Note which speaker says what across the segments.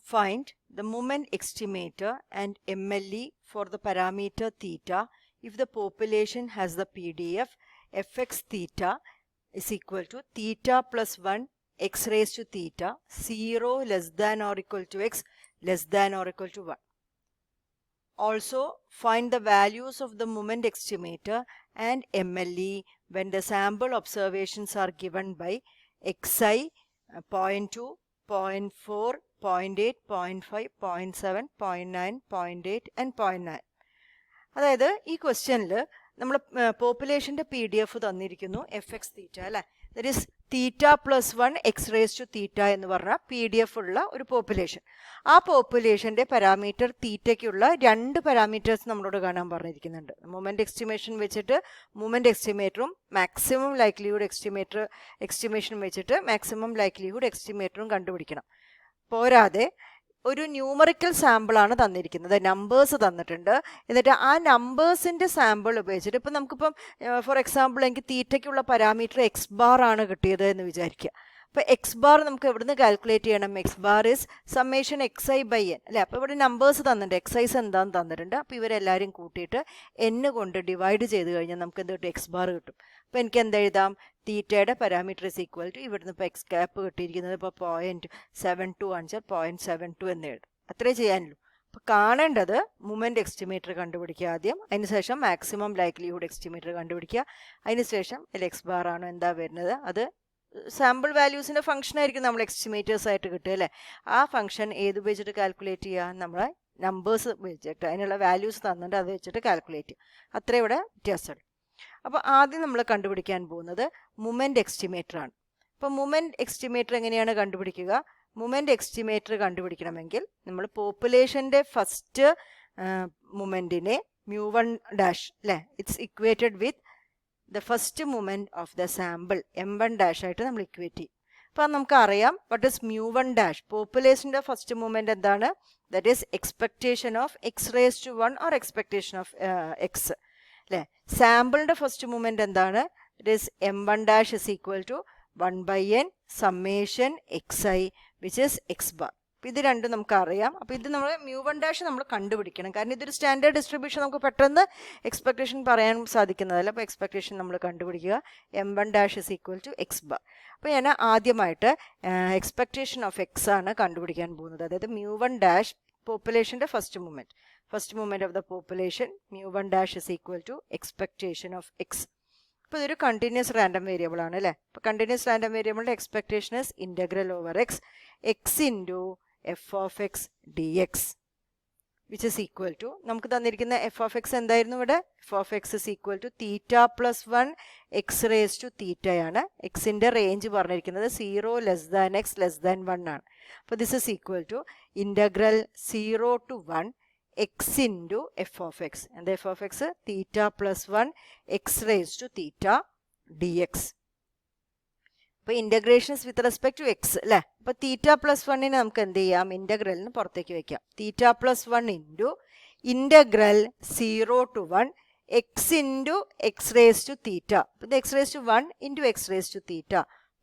Speaker 1: Find the moment estimator and MLE for the parameter theta if the population has the PDF fx theta is equal to theta plus 1 x raised to theta 0 less than or equal to x less than or equal to 1. Also, find the values of the moment estimator and MLE when the sample observations are given by xi 0.2, 0.4, 0.8, 0.5, 0.7, 0.9, 0.8 and 0.9. അതായത് ഈ ക്വസ്റ്റ്യനിൽ നമ്മൾ പോപ്പുലേഷൻ്റെ PDF തന്നിരിക്കുന്നു fx theta അല്ലേ, that is theta plus 1 X raise to theta എന്ന് പറഞ്ഞ PDF ഉള്ള ഒരു പോപ്പുലേഷൻ. ആ പോപ്പുലേഷൻ്റെ പാരാമീറ്റർ തീറ്റയ്ക്കുള്ള 2 പാരാമീറ്റേഴ്സ് നമ്മളോട് കാണാൻ പറഞ്ഞിരിക്കുന്നുണ്ട്. മൊമെൻ്റ് എസ്റ്റിമേഷൻ വെച്ചിട്ട് മൊമെൻ്റ് എസ്റ്റിമേറ്ററും മാക്സിമം ലൈക്ലിഹുഡ് എസ്റ്റിമേഷൻ വെച്ചിട്ട് മാക്സിമം ലൈക്ലിഹുഡ് എസ്റ്റിമേറ്ററും കണ്ടുപിടിക്കണം. പോരാതെ ഒരു ന്യൂമറിക്കൽ സാമ്പിളാണ് തന്നിരിക്കുന്നത്, നമ്പേഴ്സ് തന്നിട്ടുണ്ട്. എന്നിട്ട് ആ നമ്പേഴ്സിൻ്റെ സാമ്പിൾ ഉപയോഗിച്ചിട്ട് ഇപ്പം നമുക്കിപ്പം ഫോർ എക്സാമ്പിൾ എനിക്ക് തീറ്റയ്ക്കുള്ള പാരാമീറ്റർ എക്സ് ബാർ ആണ് കിട്ടിയത് എന്ന് വിചാരിക്കുക. അപ്പോൾ എക്സ് ബാർ നമുക്ക് എവിടുന്ന് കാൽക്കുലേറ്റ് ചെയ്യണം? X bar is summation x i by n അല്ലേ. അപ്പോൾ ഇവിടെ നമ്പേഴ്സ് തന്നിട്ടുണ്ട്, എക്സൈസ് എന്താണെന്ന് തന്നിട്ടുണ്ട്. അപ്പോൾ ഇവരെല്ലാവരും കൂട്ടിയിട്ട് n കൊണ്ട് ഡിവൈഡ് ചെയ്ത് കഴിഞ്ഞാൽ നമുക്ക് എന്ത് കിട്ടും? എക്സ് ബാർ കിട്ടും. അപ്പോൾ എനിക്ക് എന്തെഴുതാം? തീറ്റയുടെ പാരാമീറ്റർ ഇസ് ഈക്വൽ ടു ഇവിടുന്ന് ഇപ്പോൾ എക്സ് ക്യാപ്പ് കിട്ടിയിരിക്കുന്നത് ഇപ്പോൾ 0.72 ആണെച്ചാൽ 0.72 എന്ന് എഴുതും. അത്രേ ചെയ്യാനുള്ളൂ. അപ്പോൾ കാണേണ്ടത് മൊമെൻ്റ് എസ്റ്റിമേറ്റർ കണ്ടുപിടിക്കുക ആദ്യം, അതിനുശേഷം മാക്സിമം ലൈക്ലിഹുഡ് എസ്റ്റിമേറ്റർ കണ്ടുപിടിക്കുക, അതിനുശേഷം എക്സ് ബാർ ആണോ എന്താ വരുന്നത് അത് സാമ്പിൾ വാല്യൂസിൻ്റെ ഫംഗ്ഷൻ ആയിരിക്കും നമ്മൾ എസ്റ്റിമേറ്റേഴ്സ് ആയിട്ട് കിട്ടുക അല്ലേ. ആ ഫംഗ്ഷൻ ഏത് ഉപയോഗിച്ചിട്ട് കാൽക്കുലേറ്റ് ചെയ്യുക? നമ്മളെ നമ്പേഴ്സ് ഉപയോഗിച്ചിട്ട് അതിനുള്ള വാല്യൂസ് തന്നിട്ട് അത് വെച്ചിട്ട് കാൽക്കുലേറ്റ് ചെയ്യുക. അത്രേ ഇവിടെ വ്യത്യാസമുള്ളൂ. അപ്പോൾ ആദ്യം നമ്മൾ കണ്ടുപിടിക്കാൻ പോകുന്നത് മൊമെൻ്റ് എസ്റ്റിമേറ്റർ ആണ്. അപ്പോൾ മൊമെൻ്റ് എസ്റ്റിമേറ്റർ എങ്ങനെയാണ് കണ്ടുപിടിക്കുക? മൊമെൻ്റ് എസ്റ്റിമേറ്റർ കണ്ടുപിടിക്കണമെങ്കിൽ നമ്മൾ പോപ്പുലേഷൻ്റെ ഫസ്റ്റ് മൊമെൻറ്റിനെ μ1 അല്ലേ, it's equated with the first moment of the sample m1 ആയിട്ട് നമ്മൾ ഇക്വേറ്റ് ചെയ്യും. അപ്പോൾ നമുക്കറിയാം വട്ട് ഇസ് μ1. പോപ്പുലേഷൻ്റെ ഫസ്റ്റ് മൊമെൻറ്റ് എന്താണ്? That is expectation of x raise to 1 or expectation of x അല്ലേ. സാമ്പിളിൻ്റെ ഫസ്റ്റ് മൊമെൻറ്റ് എന്താണ്? That is m1 is equal to 1/n summation xi which is x bar. അപ്പോൾ ഇത് രണ്ടും നമുക്കറിയാം. അപ്പോൾ ഇത് നമ്മൾ μ1 നമ്മൾ കണ്ടുപിടിക്കണം. കാരണം ഇതൊരു സ്റ്റാൻഡേർഡ് ഡിസ്ട്രിബ്യൂഷൻ, നമുക്ക് പെട്ടെന്ന് എക്സ്പെക്റ്റേഷൻ പറയാൻ സാധിക്കുന്നതല്ല. അപ്പോൾ എക്സ്പെക്റ്റേഷൻ നമ്മൾ കണ്ടുപിടിക്കുക. m1 is equal to X bar. അപ്പോൾ ഞാൻ ആദ്യമായിട്ട് എക്സ്പെക്റ്റേഷൻ ഓഫ് എക്സ് ആണ് കണ്ടുപിടിക്കാൻ പോകുന്നത്. അതായത് μ1 പോപ്പുലേഷൻ്റെ first movement of the population μ1 is equal to expectation of X. അപ്പോൾ ഇതൊരു കണ്ടിന്യൂസ് റാൻഡം വേരിയബിൾ ആണ് അല്ലേ. അപ്പോൾ കണ്ടിന്യൂസ് റാൻഡം വേരിയബിളിൻ്റെ expectation is integral over X into F of X D X which is equal to, നമുക്ക് തന്നിരിക്കുന്ന F of X എന്തായിരുന്നു ഇവിടെ? F of X is equal to theta plus 1 X raise to തീറ്റയാണ്. എക്സിൻ്റെ range പറഞ്ഞിരിക്കുന്നത് 0 less than x less than 1 ആണ്. അപ്പോൾ this is equal to integral 0 to 1 X into F of X. എന്താ F of X? Theta plus 1 X raise to theta D X. അപ്പോൾ integrations with respect to X അല്ലേ. അപ്പോൾ തീറ്റ plus 1 നമുക്ക് എന്ത് ചെയ്യാം? ഇൻ്റഗ്രലിന് പുറത്തേക്ക് വയ്ക്കാം. Theta plus 1 into integral 0 to 1 X into X raise to theta. അപ്പോൾ ഇത് X raise to 1 into X raise to theta.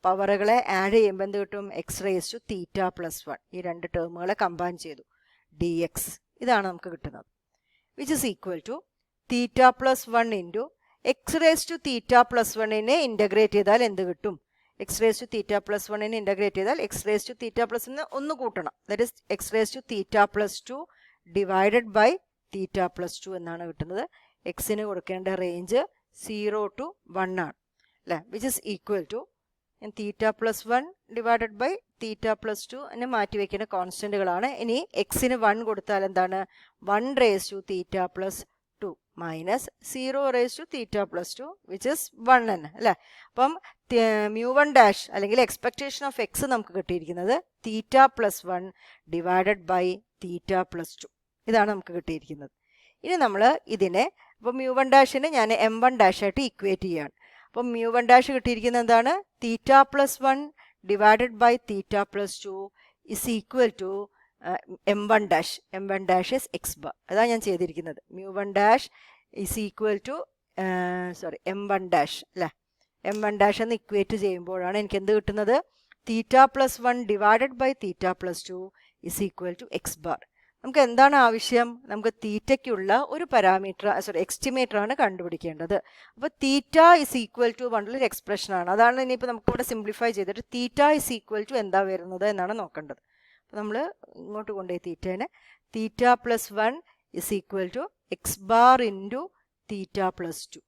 Speaker 1: പവറുകളെ ആഡ് ചെയ്യുമ്പോൾ എന്ത് കിട്ടും? X raise to theta plus 1. ഈ രണ്ട് ടേമുകളെ കമ്പൈൻ ചെയ്തു, ഡി എക്സ്. ഇതാണ് നമുക്ക് കിട്ടുന്നത്. Which is equal to theta plus 1 into X raise to theta plus 1നെ ഇൻ്റഗ്രേറ്റ് ചെയ്താൽ എന്ത് കിട്ടും? X raise to theta plus 1നെ ഇൻ്റഗ്രേറ്റ് ചെയ്താൽ x raise to theta plus ഒന്ന് കൂട്ടണം. That is x raise to theta plus 2 divided by theta plus 2 എന്നാണ് കിട്ടുന്നത്. എക്സിന് കൊടുക്കേണ്ട റേഞ്ച് 0 to 1 ആണ് അല്ലേ. Which is equal to theta plus 1 divided by theta plus 2 എന്നെ മാറ്റി വയ്ക്കുന്ന കോൺസ്റ്റൻറ്റുകളാണ്. ഇനി എക്സിന് 1 കൊടുത്താൽ എന്താണ്? 1 raise to theta plus 2 minus 0 raise to theta plus 2 which is 1 തന്നെ അല്ലേ. അപ്പം μ1 അല്ലെങ്കിൽ എക്സ്പെക്റ്റേഷൻ ഓഫ് എക്സ് നമുക്ക് കിട്ടിയിരിക്കുന്നത് theta plus 1 divided by theta plus 2. ഇതാണ് നമുക്ക് കിട്ടിയിരിക്കുന്നത്. ഇനി നമ്മൾ ഇതിനെ അപ്പോൾ μ1 ഞാൻ m1 ആയിട്ട് ഇക്വേറ്റ് ചെയ്യുകയാണ്. അപ്പം μ1 കിട്ടിയിരിക്കുന്നത് എന്താണ്? Theta plus 1 divided by theta plus 2 is equal to m1 is x bar. അതാണ് ഞാൻ ചെയ്തിരിക്കുന്നത്. μ1 ഇസ് ഈക്വൽ ടു m1 അല്ലേ. m1 എന്ന് ഇക്വേറ്റ് ചെയ്യുമ്പോഴാണ് എനിക്ക് എന്ത് കിട്ടുന്നത്? Theta plus 1 divided by theta plus 2 is equal to X bar. നമുക്ക് എന്താണ് ആവശ്യം? നമുക്ക് തീറ്റയ്ക്കുള്ള ഒരു പാരാമീറ്റർ എസ്റ്റിമേറ്റർ ആണ് കണ്ടുപിടിക്കേണ്ടത്. അപ്പോൾ തീറ്റ ഇസ് ഈക്വൽ ടു പറഞ്ഞൊരു എക്സ്പ്രഷൻ ആണ്. അതാണ് ഇനിയിപ്പോൾ നമുക്കിവിടെ സിംപ്ലിഫൈ ചെയ്തിട്ട് തീറ്റ ഇസ് ഈക്വൽ ടു എന്താ വരുന്നത് എന്നാണ് നോക്കേണ്ടത്. അപ്പോൾ നമ്മൾ ഇങ്ങോട്ട് കൊണ്ടുപോയി തീറ്റേനെ theta plus 1 is equal to X bar into theta plus 2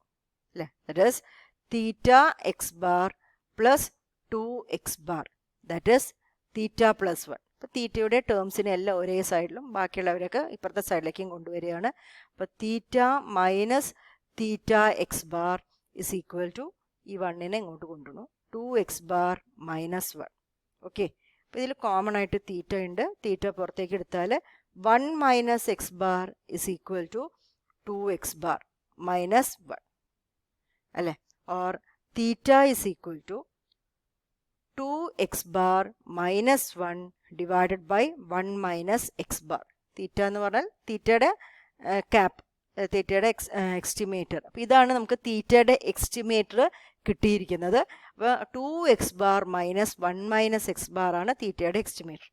Speaker 1: അല്ലേ. That is theta X bar plus 2x bar that is theta plus 1. അപ്പോൾ തീറ്റയുടെ ടേംസിനെ എല്ലാം ഒരേ സൈഡിലും ബാക്കിയുള്ളവരൊക്കെ ഇപ്പുറത്തെ സൈഡിലേക്കും കൊണ്ടുവരികയാണ്. അപ്പോൾ theta minus theta X bar is equal to ഈ 1നെ ഇങ്ങോട്ട് കൊണ്ടുവന്നു 2x ബാർ മൈനസ് 1. ഓക്കെ, അപ്പോൾ ഇതിൽ കോമൺ ആയിട്ട് തീറ്റ ഉണ്ട്. തീറ്റ പുറത്തേക്ക് എടുത്താൽ 1 minus x bar is equal to 2x bar minus 1 അല്ലേ. Or theta is equal to 2x bar minus 1 divided by 1 minus x bar. തീറ്റ എന്ന് പറഞ്ഞാൽ തീറ്റയുടെ ക്യാപ്പ്, തീറ്റയുടെ എക്സ്റ്റിമേറ്റർ. അപ്പോൾ ഇതാണ് നമുക്ക് തീറ്റയുടെ എക്സ്റ്റിമേറ്റർ കിട്ടിയിരിക്കുന്നത്. അപ്പോൾ 2x bar minus 1 minus x bar ആണ് തീറ്റയുടെ എക്സ്റ്റിമേറ്റർ.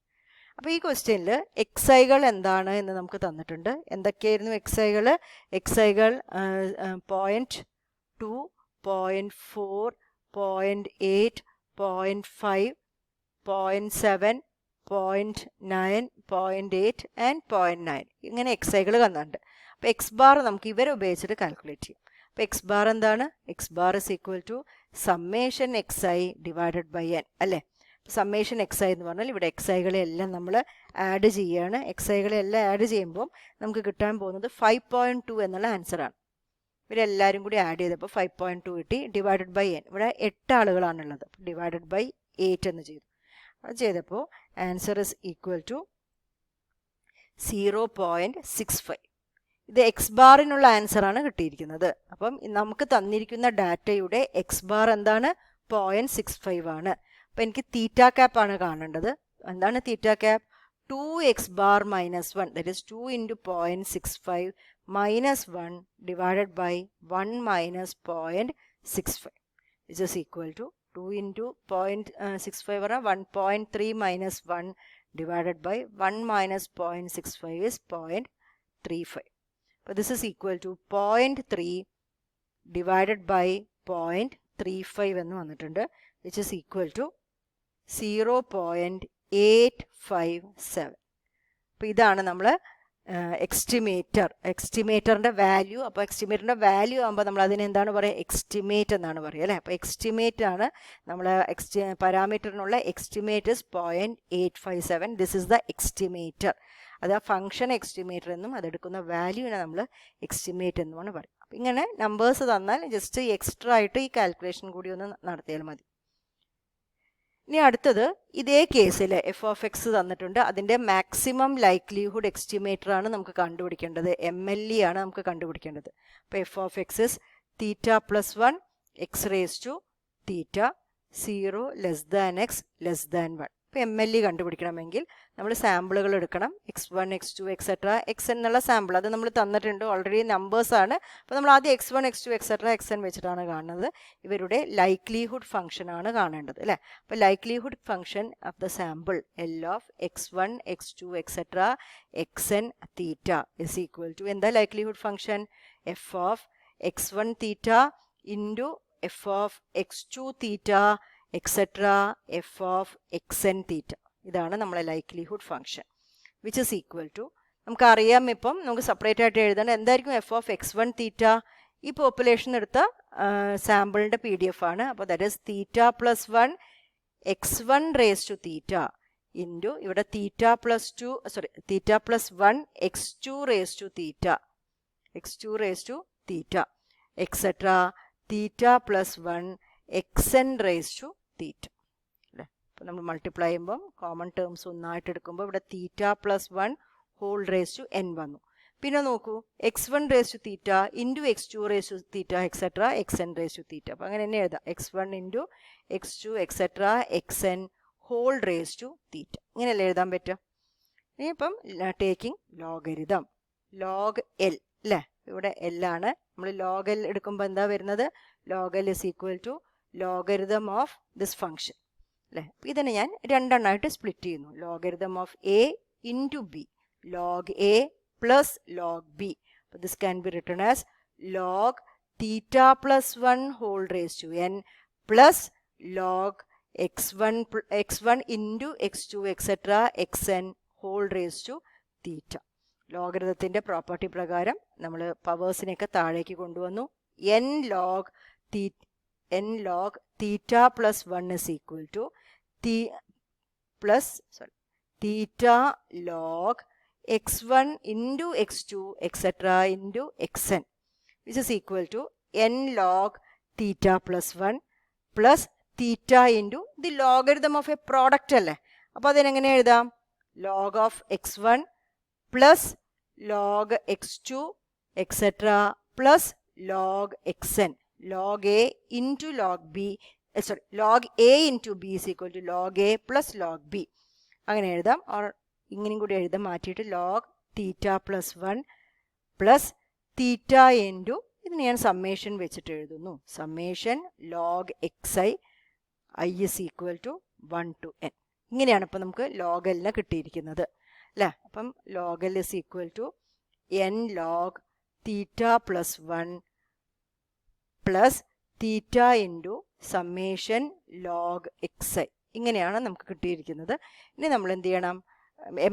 Speaker 1: അപ്പോൾ ഈ ക്വസ്റ്റ്യനിൽ എക്സൈകൾ എന്താണ് എന്ന് നമുക്ക് തന്നിട്ടുണ്ട്. എന്തൊക്കെയായിരുന്നു എക്സൈകൾ? എക്സൈകൾ 0.2, 0.4, 0.8, 0.5, 0.7, 0.9, 0.8 ആൻഡ് 0.9 ഇങ്ങനെ എക്സൈകൾ തന്നിട്ടുണ്ട്. അപ്പോൾ എക്സ് ബാർ നമുക്ക് ഇവരെ ഉപയോഗിച്ചിട്ട് കാൽക്കുലേറ്റ് ചെയ്യും. അപ്പോൾ എക്സ് ബാർ എന്താണ്? X bar is equal to summation x i divided by n അല്ലേ. സമ്മേഷൻ എക്സ് ഐ എന്ന് പറഞ്ഞാൽ ഇവിടെ എക്സ് ഐകളെല്ലാം നമ്മൾ ആഡ് ചെയ്യുകയാണ്. എക്സ് ഐകളെല്ലാം ആഡ് ചെയ്യുമ്പോൾ നമുക്ക് കിട്ടാൻ പോകുന്നത് 5.2 എന്നുള്ള ആൻസറാണ്. ഇവരെല്ലാവരും കൂടി ആഡ് ചെയ്തപ്പോൾ 5.2 കിട്ടി. ഡിവൈഡഡ് ബൈ എൻ, ഇവിടെ 8 ആളുകളാണുള്ളത്. ഡിവൈഡഡ് ബൈ 8 എന്ന് ചെയ്തു. അത് ചെയ്തപ്പോൾ ആൻസർ ഇസ് ഈക്വൽ ടു 0.65. ഇത് എക്സ് ബാറിനുള്ള ആൻസറാണ് കിട്ടിയിരിക്കുന്നത്. അപ്പം നമുക്ക് തന്നിരിക്കുന്ന ഡാറ്റയുടെ എക്സ് ബാർ എന്താണ്? 0.65 ആണ്. അപ്പം എനിക്ക് തീറ്റ ക്യാപ്പ് ആണ് കാണേണ്ടത്. എന്താണ് theta cap? 2x bar minus 1, that is 2 into 0.65 minus 1 divided by 1 minus 0.65, which is equal to 2 into 0.65 or 1.3 minus 1 divided by 1 minus 0.65 is 0.35. But this is equal to 0.3 divided by 0.35 എന്ന് വന്നിട്ടുണ്ട്, which is equal to 0.857. അപ്പോൾ ഇതാണ് നമ്മൾ എക്സ്റ്റിമേറ്ററിൻ്റെ value. അപ്പോൾ എക്സ്റ്റിമേറ്ററിൻ്റെ value ആകുമ്പോൾ നമ്മൾ അതിന് എന്താണ് പറയുക? എക്സ്റ്റിമേറ്റ് എന്നാണ് പറയുക അല്ലേ. അപ്പോൾ എക്സ്റ്റിമേറ്റ് ആണ് നമ്മൾ പാരാമീറ്ററിനുള്ള estimate is 0.857. This is the estimator. അത് ആ ഫംഗ്ഷൻ എക്സ്റ്റിമേറ്റർ എന്നും അതെടുക്കുന്ന വാല്യൂവിനെ നമ്മൾ എക്സ്റ്റിമേറ്റ് എന്നുമാണ് പറയുക. അപ്പം ഇങ്ങനെ നമ്പേഴ്സ് തന്നാൽ ജസ്റ്റ് എക്സ്ട്രാ ആയിട്ട് ഈ കാൽക്കുലേഷൻ കൂടി ഒന്ന് നടത്തിയാൽ മതി. ഇനി അടുത്തത് ഇതേ കേസിൽ എഫ് ഓഫ് എക്സ് തന്നിട്ടുണ്ട്. അതിൻ്റെ മാക്സിമം ലൈക്ലിഹുഡ് എക്സ്റ്റിമേറ്റർ ആണ് നമുക്ക് കണ്ടുപിടിക്കേണ്ടത്. MLE ആണ് നമുക്ക് കണ്ടുപിടിക്കേണ്ടത്. അപ്പോൾ f of X is theta plus 1 X raise to theta 0 less than x less than 1. ഇപ്പോൾ MLE കണ്ടുപിടിക്കണമെങ്കിൽ നമ്മൾ സാമ്പിളുകൾ എടുക്കണം. x1, x2, എക്സെട്ര എക്സ് എന്നുള്ള സാമ്പിൾ അത് നമ്മൾ തന്നിട്ടുണ്ട്, ഓൾറെഡി നമ്പേഴ്സാണ്. അപ്പോൾ നമ്മൾ ആദ്യം x1, x2, എക്സെട്ര xn വെച്ചിട്ടാണ് കാണുന്നത്. ഇവരുടെ ലൈക്ലിഹുഡ് ഫംഗ്ഷൻ ആണ് കാണേണ്ടത് അല്ലേ. അപ്പോൾ likelihood function of the sample L of x1, x2, etcetera xn theta is equal to എന്താ likelihood function? F of x1 theta into F of x2 theta etcetera F of xn theta. ഇതാണ് നമ്മളെ likelihood function, which is equal to നമുക്കറിയാം. ഇപ്പം നമുക്ക് separate ആയിട്ട് എഴുതേണ്ട എന്തായിരിക്കും? F of x1 തീറ്റ ഈ പോപ്പുലേഷൻ എടുത്ത സാമ്പിളിൻ്റെ PDF ആണ്. അപ്പോൾ that is theta plus 1 x1 raise to theta into ഇവിടെ theta plus 1 x2 raise to theta etcetera theta plus 1 xn raise to theta അല്ലേ. അപ്പോൾ നമ്മൾ മൾട്ടിപ്ലൈ ചെയ്യുമ്പം കോമൺ ടേംസ് ഒന്നായിട്ട് എടുക്കുമ്പോൾ ഇവിടെ theta plus 1 whole raise to n വന്നു. പിന്നെ നോക്കൂ, x1 raise to theta into x2 raise to theta etcetera xn raise to theta. അപ്പോൾ അങ്ങനെ തന്നെ എഴുതാം, x1 into x2 etcetera xn whole raise to theta. ഇങ്ങനെയല്ലേ എഴുതാൻ പറ്റുക. ഇനിയിപ്പം ടേക്കിംഗ് ലോഗരിതം ലോഗ് L അല്ലേ. ഇവിടെ L ആണ്. നമ്മൾ ലോഗ് L എടുക്കുമ്പോൾ എന്താ വരുന്നത്? Log L is equal to logarithm of this function അല്ലേ. ഇതിനെ ഞാൻ രണ്ടെണ്ണമായിട്ട് സ്പ്ലിറ്റ് ചെയ്യുന്നു. Logarithm of A into b. Log a plus log b. So this can be written as log theta plus 1 whole raised to n plus log x1 into x2 etc. xn whole raised to theta. ലോഗരിതത്തിൻ്റെ property പ്രകാരം നമ്മൾ പവേഴ്സിനെയൊക്കെ താഴേക്ക് കൊണ്ടുവന്നു. n log theta plus 1 is equal to theta log x1 into x2 etc. into xn, which is equal to n log theta plus 1 plus theta into the logarithm of a product അല്ലേ. അപ്പോൾ അതിനെങ്ങനെ എഴുതാം? log of x1 plus log x2 etc. plus log xn. log a into log b, log a into b is equal to log a plus log b. അങ്ങനെ എഴുതാം. Or ഇങ്ങനെയും കൂടി എഴുതാം മാറ്റിയിട്ട് log theta plus 1 plus theta into, ഇതിന് ഞാൻ summation വെച്ചിട്ട് എഴുതുന്നു, summation log xi I is equal to 1 to n. ഇങ്ങനെയാണ് ഇപ്പം നമുക്ക് log L കിട്ടിയിരിക്കുന്നത് അല്ലേ. അപ്പം log L is equal to n log theta plus 1 plus theta into summation log xi. ഇങ്ങനെയാണ് നമുക്ക് കിട്ടിയിരിക്കുന്നത്. ഇനി നമ്മൾ എന്ത് ചെയ്യണം?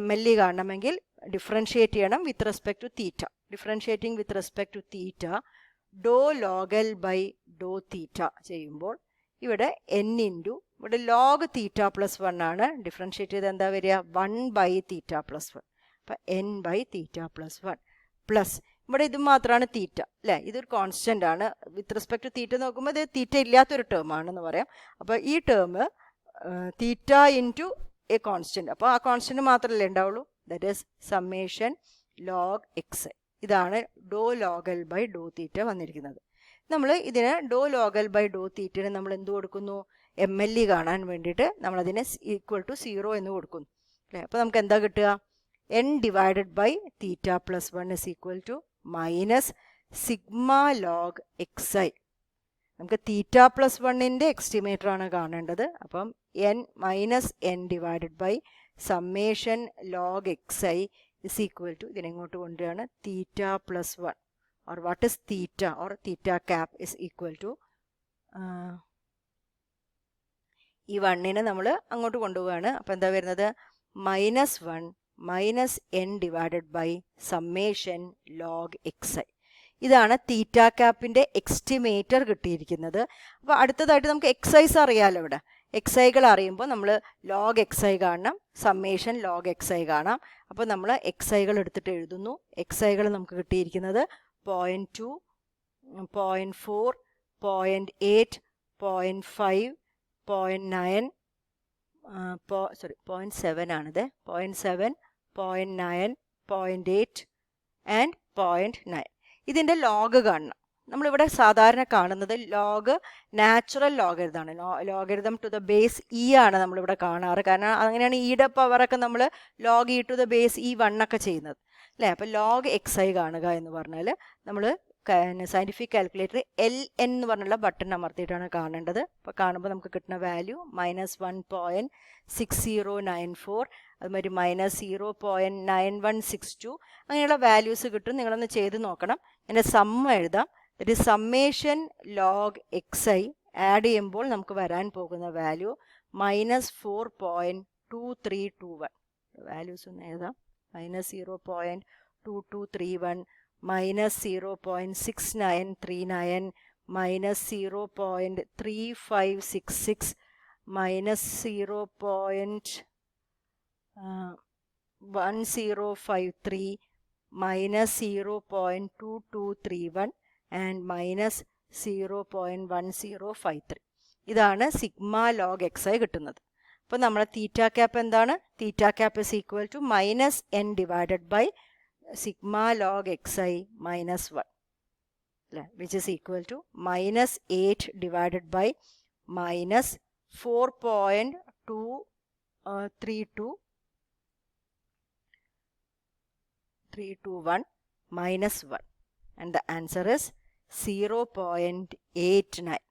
Speaker 1: MLE കാണണമെങ്കിൽ ഡിഫറൻഷിയേറ്റ് ചെയ്യണം with respect to theta. Differentiating with respect to theta do log L by do theta ചെയ്യുമ്പോൾ ഇവിടെ n ഇൻറ്റു ഇവിടെ ലോഗ് തീറ്റ പ്ലസ് 1 ആണ്. ഡിഫറൻഷിയേറ്റ് ചെയ്ത് എന്താ വരിക? 1 ബൈ തീറ്റ പ്ലസ് 1. അപ്പം n by theta plus 1 plus ഇവിടെ ഇത് മാത്രമാണ് തീറ്റ അല്ലേ. ഇതൊരു കോൺസ്റ്റൻ്റ് ആണ്. വിത്ത് റെസ്പെക്ട് ടു തീറ്റ നോക്കുമ്പോൾ ഇത് തീറ്റ ഇല്ലാത്തൊരു ടേം ആണെന്ന് പറയാം. അപ്പോൾ ഈ term theta into A constant, അപ്പോൾ ആ കോൺസ്റ്റൻ്റ് മാത്രമല്ലേ ഉണ്ടാവുള്ളൂ. That is summation log X. ഇതാണ് ഡോ ലോഗ് എൽ ബൈ ഡോ തീറ്റ വന്നിരിക്കുന്നത്. നമ്മൾ ഇതിന് ഡോ ലോഗ് എൽ ബൈ ഡോ തീറ്റന് നമ്മൾ എന്ത് കൊടുക്കുന്നു? MLE കാണാൻ വേണ്ടിയിട്ട് നമ്മളതിനെ ഈക്വൽ ടു 0 എന്ന് കൊടുക്കുന്നു അല്ലേ. അപ്പോൾ നമുക്ക് എന്താ കിട്ടുക? n divided by theta plus 1 is equal to minus sigma log xi. നമുക്ക് തീറ്റ പ്ലസ് 1ൻ്റെ എക്സ്റ്റിമേറ്റർ ആണ് കാണേണ്ടത്. അപ്പം n divided by summation log xi is equal to, ഇതിനെങ്ങോട്ട് കൊണ്ടുവരികയാണ്, theta plus 1 or what is theta or theta cap is equal to ഈ 1നെ നമ്മൾ അങ്ങോട്ട് കൊണ്ടുപോവുകയാണ്. അപ്പോൾ എന്താ വരുന്നത്? -1 minus n divided by summation log xi. ഇതാണ് തീറ്റ ക്യാപ്പിൻ്റെ എക്സ്റ്റിമേറ്റർ കിട്ടിയിരിക്കുന്നത്. അപ്പോൾ അടുത്തതായിട്ട് നമുക്ക് എക്സൈസ് അറിയാമല്ലോ. ഇവിടെ എക്സൈകൾ അറിയുമ്പോൾ നമ്മൾ ലോഗ് xi കാണണം, സമ്മേഷൻ ലോഗ് xi കാണാം. അപ്പോൾ നമ്മൾ എക്സൈകൾ എടുത്തിട്ട് എഴുതുന്നു. എക്സൈകൾ നമുക്ക് കിട്ടിയിരിക്കുന്നത് 0.2, 0.4, 0.8, 0.5, 0.9, 0.7 ആണിത്, 0.7, 0.9, 0.8 ആൻഡ് 0.9. ഇതിൻ്റെ ലോഗ് കാണണം. നമ്മളിവിടെ സാധാരണ കാണുന്നത് ലോഗ് നാച്ചുറൽ ലോഗരിതമാണ്. Logarithm to the base e ആണ് നമ്മളിവിടെ കാണാറ്. കാരണം അങ്ങനെയാണ് ഇയുടെ പവറൊക്കെ നമ്മൾ log e to the base e 1 ഒക്കെ ചെയ്യുന്നത് അല്ലേ. അപ്പോൾ ലോഗ് xi കാണുക എന്ന് പറഞ്ഞാൽ നമ്മൾ സയൻറ്റിഫിക് കാൽക്കുലേറ്റർ LN എന്ന് പറഞ്ഞുള്ള ബട്ടൺ അമർത്തിയിട്ടാണ് കാണേണ്ടത്. അപ്പോൾ കാണുമ്പോൾ നമുക്ക് കിട്ടുന്ന വാല്യൂ -1.6094, അതുമാതിരി -0.9162 അങ്ങനെയുള്ള വാല്യൂസ് കിട്ടും. നിങ്ങളൊന്ന് ചെയ്ത് നോക്കണം. അതിൻ്റെ സമ്മ എഴുതാം. That is summation log xi add ചെയ്യുമ്പോൾ നമുക്ക് വരാൻ പോകുന്ന വാല്യൂ -4.2321. വാല്യൂസ് ഒന്ന് എഴുതാം. -0.2231, -0.6939, -0.3566, -0.1053, -0.2231 and -0.1053. ഇതാണ് സിഗ്മ ലോഗ് xi കിട്ടുന്നത്. അപ്പോൾ നമ്മളെ തീറ്റ ക്യാപ്പ് എന്താണ്? Theta cap is equal to -n divided by sigma log xi -1 അല്ലേ, which is equal to -8 divided by -4.2321 -1, and the answer is 0.89.